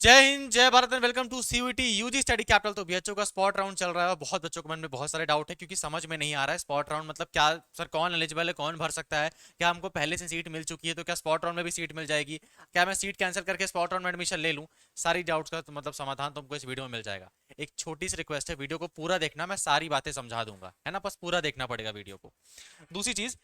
जय हिंद जय Bharat and welcome to CUET UG study capital. तो बीएचओ का स्पॉट राउंड चल रहा है। बहुत बच्चों के मन में बहुत सारे डाउट है क्योंकि समझ में नहीं आ रहा है स्पॉट राउंड मतलब क्या। सर कौन एलिजिबल है, कौन भर सकता है, क्या हमको पहले से सीट मिल चुकी है तो क्या स्पॉट राउंड में भी सीट मिल जाएगी, क्या मैं सीट कैंसिल करके स्पॉट राउंड में एडमिशन ले लूँ। सारी डाउट्स का तो मतलब समाधान तुमको इस वीडियो में मिल जाएगा। एक छोटी सी रिक्वेस्ट है, वीडियो को पूरा देखना, मैं सारी बातें समझा दूंगा, है ना, बस पूरा देखना पड़ेगा वीडियो को। दूसरी चीज,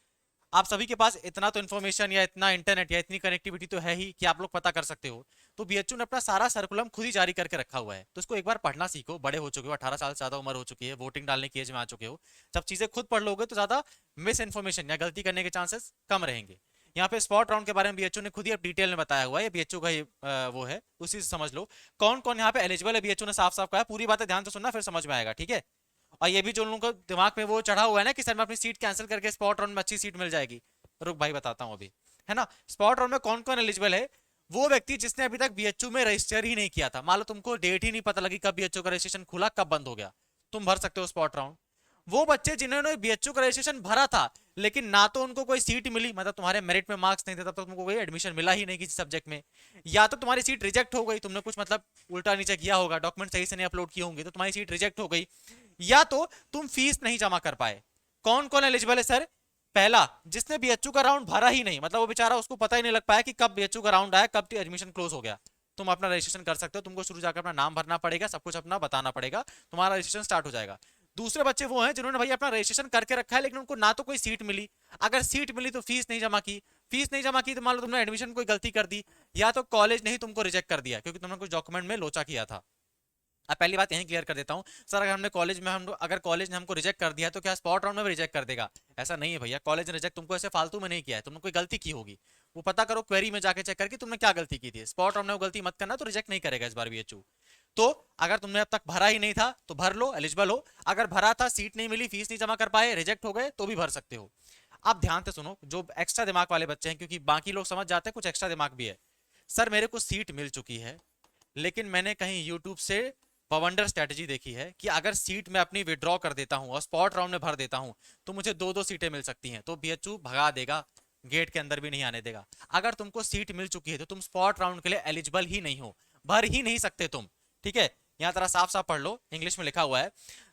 आप सभी के पास इतना तो इन्फॉर्मेशन या इतना इंटरनेट या इतनी कनेक्टिविटी तो है ही कि आप लोग पता कर सकते हो। तो बीएचयू ने अपना सारा सर्कुलम खुद ही जारी करके रखा हुआ है, तो इसको एक बार पढ़ना सीखो। बड़े हो चुके हो, 18 साल से ज्यादा उम्र हो चुकी है, वोटिंग डालने की एज में आ चुके हो। जब चीजें खुद पढ़ लोगे तो ज्यादा मिस इन्फॉर्मेशन या गलती करने के चांसेस कम रहेंगे। यहाँ पे स्पॉट राउंड के बारे में बीएचयू ने खुद ही अब डिटेल में बताया हुआ है, बीएचयू का ही वो है, उसी से समझ लो कौन कौन यहाँ पे एलिजिबल है। बीएचयू ने साफ साफ कहा है, पूरी बातें ध्यान से सुनना फिर समझ में आएगा, ठीक है। और ये भी जो लोगों को दिमाग में वो चढ़ा हुआ है ना कि सर मैं अपनी सीट कैंसिल करके स्पॉट राउंड में अच्छी सीट मिल जाएगी, रुक भाई बताता हूँ अभी, है ना। स्पॉट राउंड में कौन कौन एलिजिबल है? वो व्यक्ति जिसने अभी तक बीएचयू में रजिस्टर ही नहीं किया था। मान लो तुमको डेट ही नहीं पता लगी कब बीएचयू का रजिस्ट्रेशन खुला कब बंद हो गया, तुम भर सकते हो स्पॉट राउंड। वो बच्चे जिन्होंने बीएचयू का रजिस्ट्रेशन भरा था लेकिन ना तो उनको कोई सीट मिली, मतलब तुम्हारे मेरिट में मार्क्स नहीं थे, तब तक तुमको कोई एडमिशन मिला ही नहीं किसी सब्जेक्ट में, या तो तुम्हारी सीट रिजेक्ट हो गई, तुमने कुछ मतलब उल्टा नीचे किया होगा, डॉक्यूमेंट सही से नहीं अपलोड किए होंगे तो तुम्हारी सीट रिजेक्ट हो गई, या तो तुम फीस नहीं जमा कर पाए। कौन कौन एलिजिबल है सर? पहला, जिसने बीएचयू का राउंड भरा ही नहीं, मतलब वो बेचारा, उसको पता ही नहीं लग पाया कि कब बीएचयू का राउंड आया, कब एडमिशन क्लोज हो गया। तुम अपना रजिस्ट्रेशन कर सकते हो, तुमको शुरू जाकर अपना नाम भरना पड़ेगा, सब कुछ अपना बताना पड़ेगा, तुम्हारा रजिस्ट्रेशन स्टार्ट हो जाएगा। दूसरे बच्चे वो हैं जिन्होंने भाई अपना रजिस्ट्रेशन करके रखा है लेकिन उनको ना तो कोई सीट मिली, अगर सीट मिली तो फीस नहीं जमा की, फीस नहीं जमा की तो मान लो तुमने एडमिशन कोई गलती कर दी, या तो कॉलेज ने ही तुमको रिजेक्ट कर दिया क्योंकि तुमने कुछ डॉक्यूमेंट में लोचा किया था। अब पहली बात यहीं क्लियर कर देता हूं, सर अगर हमने कॉलेज में हम अगर कॉलेज ने हमको रिजेक्ट कर दिया तो क्या स्पॉट राउंड में भी रिजेक्ट कर देगा? ऐसा नहीं है भैया, कॉलेज ने रिजेक्ट तुमको ऐसे फालतू में नहीं किया है, तुमने कोई गलती की होगी, वो पता करो क्वेरी में जाके चेक करके तुमने क्या गलती की थी। स्पॉट राउंड में वो गलती मत करना, तो रिजेक्ट नहीं करेगा इस बार बीएचयू। तो अगर तुमने अब तक भरा ही नहीं था तो भर लो, एलिजिबल हो। अगर भरा था, सीट नहीं मिली, फीस नहीं जमा कर पाए, रिजेक्ट हो गए, तो भी भर सकते हो। आप ध्यान से सुनो, जो एक्स्ट्रा दिमाग वाले बच्चे हैं, क्योंकि बाकी लोग समझ जाते हैं, कुछ एक्स्ट्रा दिमाग भी है। सर मेरे को सीट मिल चुकी है लेकिन मैंने कहीं यूट्यूब से बवंडर स्ट्रेटजी देखी है कि अगर सीट में अपनी विड्रॉ कर देता हूं और स्पॉट राउंड में भर देता हूं तो मुझे दो दो सीटें मिल सकती हैं, तो बीएचयू भगा देगा, गेट के अंदर भी नहीं आने देगा। अगर तुमको सीट मिल चुकी है तो तुम स्पॉट राउंड के लिए एलिजिबल ही नहीं हो, भर ही नहीं सकते तुम, ठीक है। यहां तरह साफ साफ पढ़ लो, इंग्लिश में लिखा हुआ है,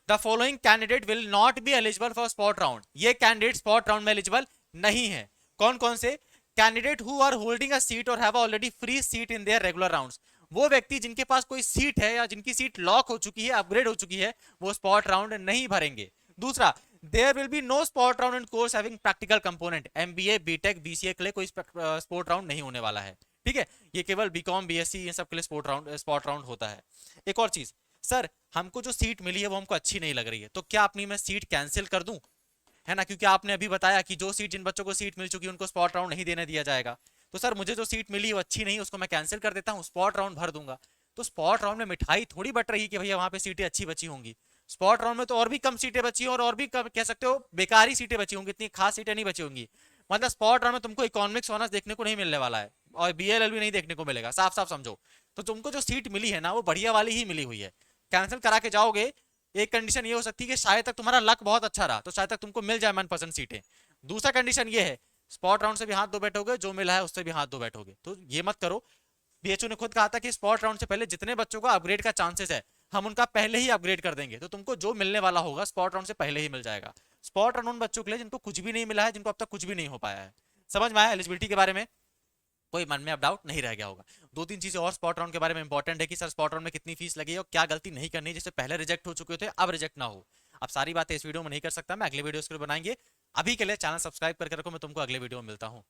the following candidate will not be eligible for spot round. ये कैंडिडेट स्पॉट राउंड में एलिजिबल नहीं है। कौन कौन से? Candidate who are holding a seat और have already free seat in their regular rounds. वो व्यक्ति जिनके पास कोई सीट है या जिनकी सीट लॉक हो चुकी है, अपग्रेड हो चुकी है, वो स्पॉट राउंड नहीं भरेंगे। दूसरा, there will be no spot round in course having practical component. MBA BTech BCA के लिए कोई स्पॉट राउंड नहीं होने वाला है, ठीक है। ये केवल बीकॉम बीएससी ये सब के लिए स्पॉट राउंड होता है। एक और चीज, सर हमको जो सीट मिली है वो हमको अच्छी नहीं लग रही है, तो क्या अपनी मैं सीट कैंसिल कर दूं, है ना, क्योंकि आपने अभी बताया कि जो सीट, जिन बच्चों को सीट मिल चुकी है उनको स्पॉट राउंड नहीं देने दिया जाएगा। तो सर मुझे जो सीट मिली वो अच्छी नहीं, उसको मैं कैंसिल कर देता हूँ, स्पॉट राउंड भर दूंगा। तो स्पॉट राउंड में मिठाई थोड़ी बट रही कि भैया वहां पे सीटें अच्छी बची होंगी। स्पॉट राउंड में तो और भी कम सीटें बची और भी कम, कह सकते हो बेकारी सीटें बची होंगी, इतनी खास सीटें नहीं बची होंगी। मतलब स्पॉट राउंड में तुमको इकोनॉमिक्स ऑनर्स देखने को नहीं मिलने वाला है और बीएलएल भी नहीं देखने को मिलेगा, साफ साफ समझो। तो तुमको जो सीट मिली है ना वो बढ़िया वाली ही मिली हुई है। कैंसिल करा के जाओगे, एक कंडीशन ये हो सकती है कि शायद तक तुम्हारा लक बहुत अच्छा रहा तो शायद तक तुमको मिल जाए मनपसंद सीटें। दूसरा कंडीशन ये है, स्पॉट राउंड से भी हाथ धो बैठोगे, जो मिला है उससे भी हाथ धो बैठोगे, तो ये मत करो। बीएचयू ने खुद कहा था कि स्पॉट राउंड से पहले जितने बच्चों का अपग्रेड का चांसेस है हम उनका पहले ही अपग्रेड कर देंगे, तो तुमको जो मिलने वाला होगा स्पॉट राउंड से पहले ही मिल जाएगा। स्पॉट राउंड उन बच्चों के लिए जिनको कुछ भी नहीं मिला है, जिनको अब तक कुछ भी नहीं हो पाया है। समझ में आया एलिजिबिलिटी के बारे में? कोई मन में अब डाउट नहीं रह गया होगा। दो तीन चीजें और स्पॉट राउंड के बारे में इंपॉर्टेंट है कि सर स्पॉट राउंड में कितनी फीस लगी है और क्या गलती नहीं करनी जिससे पहले रिजेक्ट हो चुके थे अब रिजेक्ट ना हो। अब सारी बातें इस वीडियो में नहीं कर सकता मैं, अगले वीडियो के लिए बनाएंगे। अभी के लिए चैनल सब्सक्राइब करके रखो, मैं तुमको अगले वीडियो में मिलता हूँ।